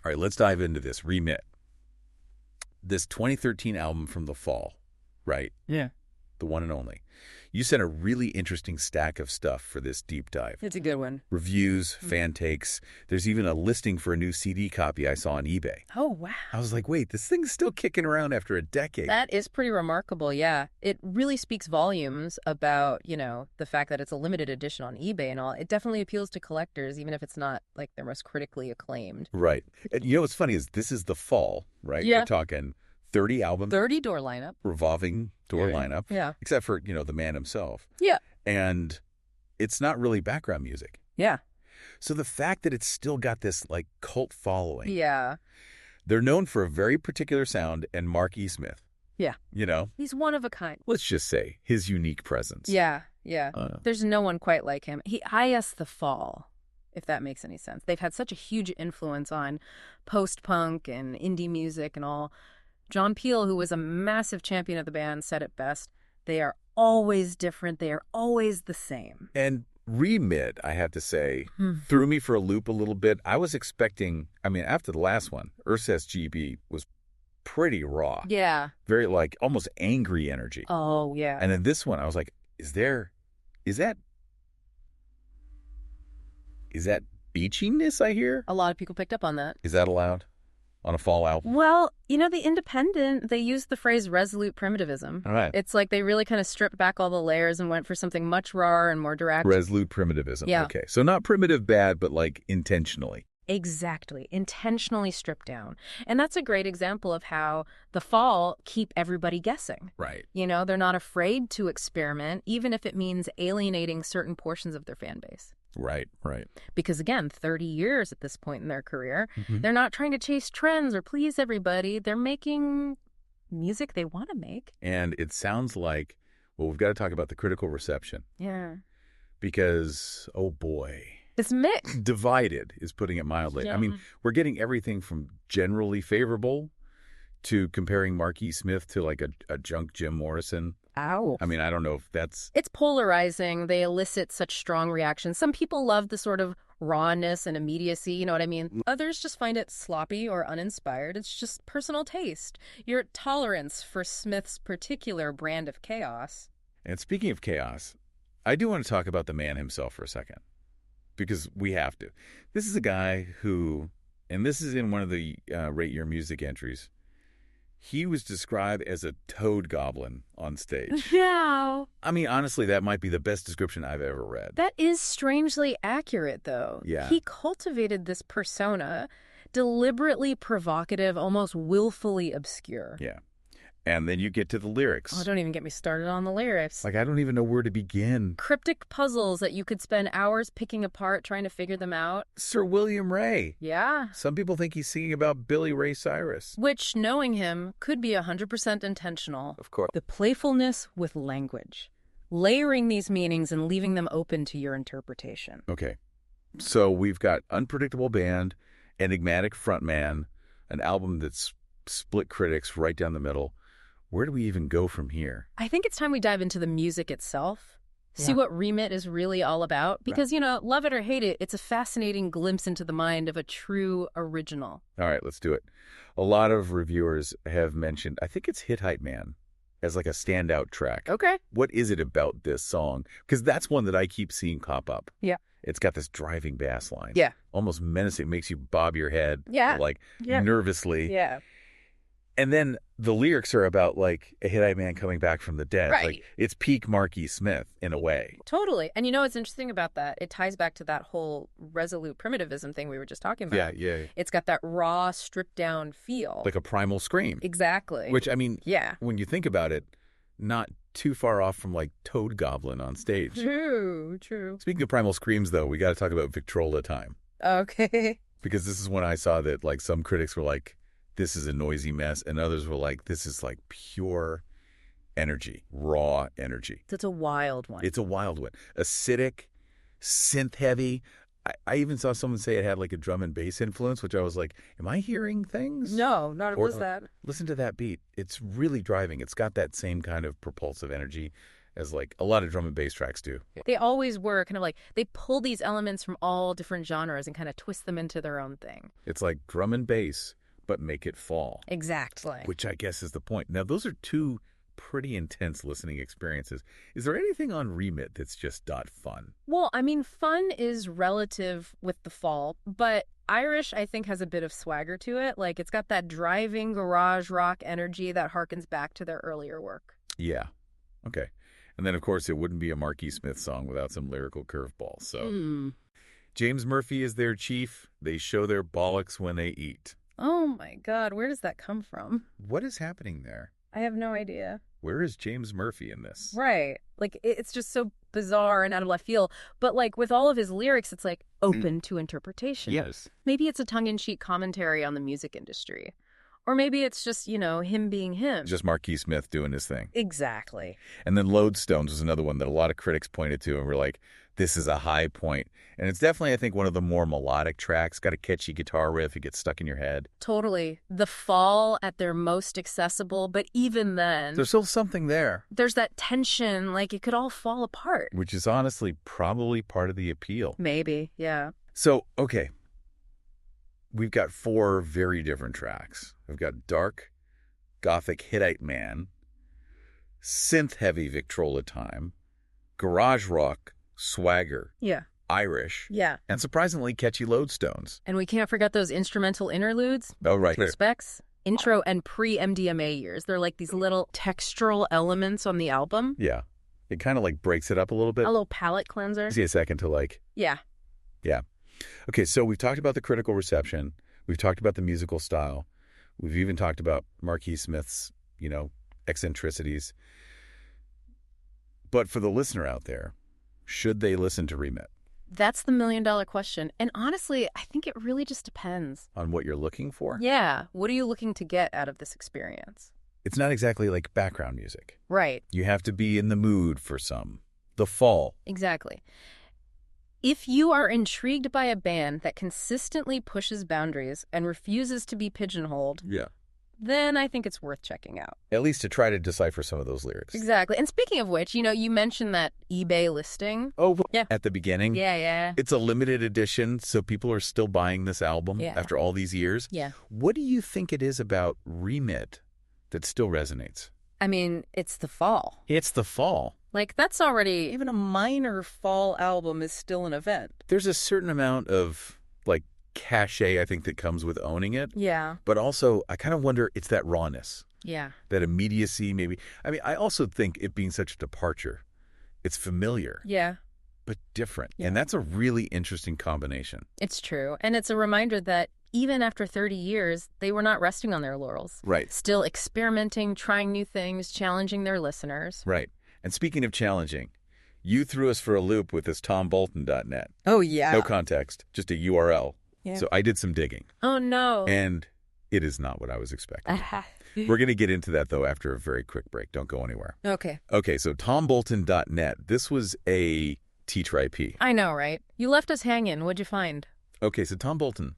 All right, let's dive into this. Remit. This 2013 album from the Fall, right? Yeah. The one and only. You sent a really interesting stack of stuff for this deep dive. It's a good one. Reviews, fan takes. There's even a listing for a new CD copy I saw on eBay. Oh, wow. I was like, wait, this thing's still kicking around after a decade. That is pretty remarkable, yeah. It really speaks volumes about, the fact that it's a limited edition on eBay and all. It definitely appeals to collectors, even if it's not, like, their most critically acclaimed. Right. And you know what's funny is this is the Fall, right? Yeah. We're talking 30 albums. 30 door lineup. Revolving door lineup. Yeah. Except for, the man himself. Yeah. And it's not really background music. Yeah. So the fact that it's still got this, like, cult following. Yeah. They're known for a very particular sound and Mark E. Smith. Yeah. You He's one of a kind. Let's just say his unique presence. Yeah. Yeah. There's no one quite like him. The Fall, if that makes any sense. They've had such a huge influence on post-punk and indie music and all. John Peel, who was a massive champion of the band, said it best. They are always different. They are always the same. And Remit, I have to say, threw me for a loop a little bit. I was expecting, after the last one, GB was pretty raw. Yeah. Very, like, almost angry energy. Oh, yeah. And then this one, I was like, is that beachiness I hear? A lot of people picked up on that. Is that allowed on a Fall album? Well, The Independent, they used the phrase resolute primitivism. All right. It's like they really kind of stripped back all the layers and went for something much rawer and more direct. Resolute primitivism. Yeah. Okay. So not primitive bad, but like intentionally. Exactly. Intentionally stripped down. And that's a great example of how the Fall keep everybody guessing. Right. They're not afraid to experiment, even if it means alienating certain portions of their fan base. Right, right. Because again, 30 years at this point in their career, they're not trying to chase trends or please everybody. They're making music they want to make. And it sounds like, we've got to talk about the critical reception. Yeah. Because, oh boy. It's mixed. Divided is putting it mildly. Yeah. We're getting everything from generally favorable to comparing Mark E. Smith to like a junk Jim Morrison. Ow. I don't know if that's... It's polarizing. They elicit such strong reactions. Some people love the sort of rawness and immediacy, you know what I mean? Others just find it sloppy or uninspired. It's just personal taste. Your tolerance for Smith's particular brand of chaos. And speaking of chaos, I do want to talk about the man himself for a second. Because we have to. This is a guy who, and this is in one of the Rate Your Music entries, he was described as a toad goblin on stage. Yeah. Honestly, that might be the best description I've ever read. That is strangely accurate, though. Yeah. He cultivated this persona, deliberately provocative, almost willfully obscure. Yeah. And then you get to the lyrics. Oh, don't even get me started on the lyrics. Like, I don't even know where to begin. Cryptic puzzles that you could spend hours picking apart trying to figure them out. Sir William Ray. Yeah. Some people think he's singing about Billy Ray Cyrus. Which, knowing him, could be 100% intentional. Of course. The playfulness with language. Layering these meanings and leaving them open to your interpretation. Okay. So we've got unpredictable band, enigmatic frontman, an album that's split critics right down the middle. Where do we even go from here? I think it's time we dive into the music itself. See what Remit is really all about. Because, love it or hate it, it's a fascinating glimpse into the mind of a true original. All right, let's do it. A lot of reviewers have mentioned, I think it's Hit Hype Man as like a standout track. Okay. What is it about this song? Because that's one that I keep seeing pop up. Yeah. It's got this driving bass line. Yeah. Almost menacing, makes you bob your head. Yeah. Like nervously. Yeah. And then the lyrics are about like a Hit-Eyed man coming back from the dead. Right. Like it's peak Mark E. Smith in a way. Totally. And what's interesting about that? It ties back to that whole resolute primitivism thing we were just talking about. Yeah. It's got that raw, stripped down feel. Like a primal scream. Exactly. Which, yeah. When you think about it, not too far off from like Toad Goblin on stage. True. Speaking of primal screams, though, we got to talk about Victrola Time. Okay. Because this is when I saw that like some critics were like, this is a noisy mess. And others were like, this is like pure energy, raw energy. It's a wild one. It's a wild one. Acidic, synth heavy. I even saw someone say it had like a drum and bass influence, which I was like, am I hearing things? No, not if it was that. Listen to that beat. It's really driving. It's got that same kind of propulsive energy. as like a lot of drum and bass tracks do. They always were kind of like, they pull these elements from all different genres and kind of twist them into their own thing. It's like drum and bass, but make it fall. Exactly. Which I guess is the point. Now, those are two pretty intense listening experiences. Is there anything on Remit that's just not fun? Well, I mean, fun is relative with the Fall, but Irish, I think, has a bit of swagger to it. Like, it's got that driving garage rock energy that harkens back to their earlier work. Yeah. Okay. And then, of course, it wouldn't be a Marquis Smith song without some lyrical curveball. So, James Murphy is their chief. They show their bollocks when they eat. Oh, my God. Where does that come from? What is happening there? I have no idea. Where is James Murphy in this? Right. Like, it's just so bizarre and out of left field. But, like, with all of his lyrics, it's, like, open to interpretation. Yes. Maybe it's a tongue-in-cheek commentary on the music industry. Or maybe it's just, you know, him being him. Just Marquis Smith doing his thing. Exactly. And then Lodestones was another one that a lot of critics pointed to and were like, this is a high point. And it's definitely, I think, one of the more melodic tracks. Got a catchy guitar riff. It gets stuck in your head. Totally. The Fall at their most accessible, but even then... There's still something there. There's that tension, like it could all fall apart. Which is honestly probably part of the appeal. Maybe, yeah. So, okay. We've got 4 very different tracks. We've got dark, gothic Hittite man, synth-heavy Victrola time, garage rock, swagger, Yeah. Irish, Yeah. and surprisingly catchy Lodestones. And we can't forget those instrumental interludes. Oh, right. Specs. Intro and pre-MDMA years. They're like these little textural elements on the album. Yeah. It kind of like breaks it up a little bit. A little palate cleanser. See a second to like... Yeah. Yeah. Okay, so we've talked about the critical reception. We've talked about the musical style. We've even talked about Marquis Smith's, you know, eccentricities. But for the listener out there, should they listen to Remit? That's the million-dollar question. And honestly, I think it really just depends. On what you're looking for? Yeah. What are you looking to get out of this experience? It's not exactly like background music. Right. You have to be in the mood for some. The Fall. Exactly. If you are intrigued by a band that consistently pushes boundaries and refuses to be pigeonholed, Yeah. then I think it's worth checking out. At least to try to decipher some of those lyrics. Exactly. And speaking of which, you know, you mentioned that eBay listing. Oh, Yeah. At the beginning. Yeah. It's a limited edition, so people are still buying this album Yeah. after all these years. Yeah. What do you think it is about Remit that still resonates? I mean, it's the Fall. It's the Fall. Like, that's already, even a minor Fall album is still an event. There's a certain amount of, like, cachet, I think, that comes with owning it. Yeah. But also, I kind of wonder, it's that rawness, Yeah. that immediacy, maybe. I mean, I also think it being such a departure, it's familiar, Yeah. but different. Yeah. And that's a really interesting combination. It's true. And it's a reminder that even after 30 years, they were not resting on their laurels. Right. Still experimenting, trying new things, challenging their listeners. Right. And speaking of challenging, you threw us for a loop with this TomBolton.net. Oh, yeah. No context, just a URL. Yeah. So I did some digging. Oh, no. And it is not what I was expecting. We're going to get into that, though, after a very quick break. Don't go anywhere. Okay. Okay, so TomBolton.net. This was a teacher IP. I know, right? You left us hanging. What'd you find? Okay, so Tom Bolton,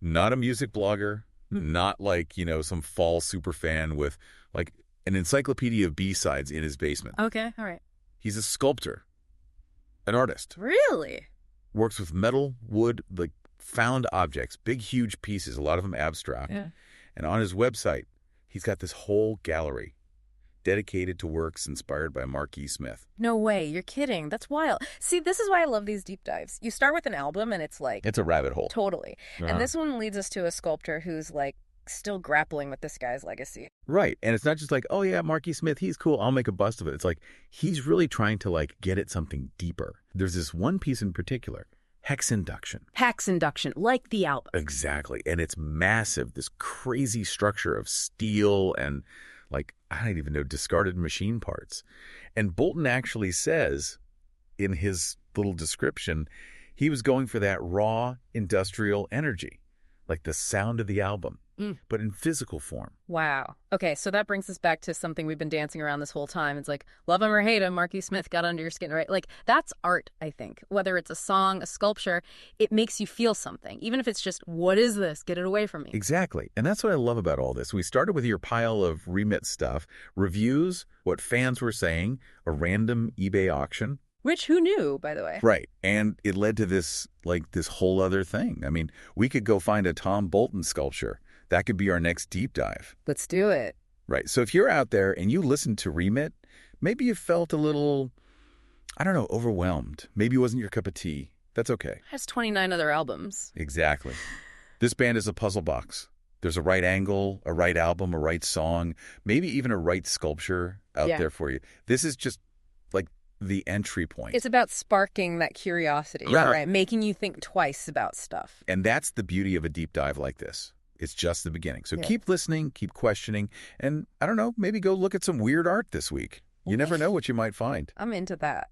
not a music blogger, not like, you know, some Fall super fan with like an encyclopedia of B-sides in his basement. Okay, all right. He's a sculptor, an artist, Really? works with metal, wood, like found objects, big, huge pieces, a lot of them abstract. Yeah. And on his website, he's got this whole gallery dedicated to works inspired by Marquis Smith. No way. You're kidding. That's wild. See, this is why I love these deep dives. You start with an album and it's like... It's a rabbit hole. Totally. Uh-huh. And this one leads us to a sculptor who's like still grappling with this guy's legacy. Right. And it's not just like, oh, yeah, Marquis Smith, he's cool. I'll make a bust of it. It's like he's really trying to like get at something deeper. There's this one piece in particular, hex induction. Hex induction, like the album. Exactly. And it's massive, this crazy structure of steel and like, I don't even know, discarded machine parts. And Bolton actually says in his little description, he was going for that raw industrial energy, like the sound of the album. but in physical form. Wow. Okay, so that brings us back to something we've been dancing around this whole time. It's like, love him or hate him, Marky Smith got under your skin, right? Like, that's art, I think. Whether it's a song, a sculpture, it makes you feel something. Even if it's just, what is this? Get it away from me. Exactly. And that's what I love about all this. We started with your pile of remix stuff, reviews, what fans were saying, a random eBay auction. Which, who knew, by the way? Right. And it led to this whole other thing. I mean, we could go find a Tom Bolton sculpture. That could be our next deep dive. Let's do it. Right. So if you're out there and you listened to Remit, maybe you felt a little, I don't know, overwhelmed. Maybe it wasn't your cup of tea. That's okay. It has 29 other albums. Exactly. This band is a puzzle box. There's a right angle, a right album, a right song, maybe even a right sculpture out there for you. This is just like the entry point. It's about sparking that curiosity, right? Making you think twice about stuff. And that's the beauty of a deep dive like this. It's just the beginning. So keep listening, keep questioning, and I don't know, maybe go look at some weird art this week. You never know what you might find. I'm into that.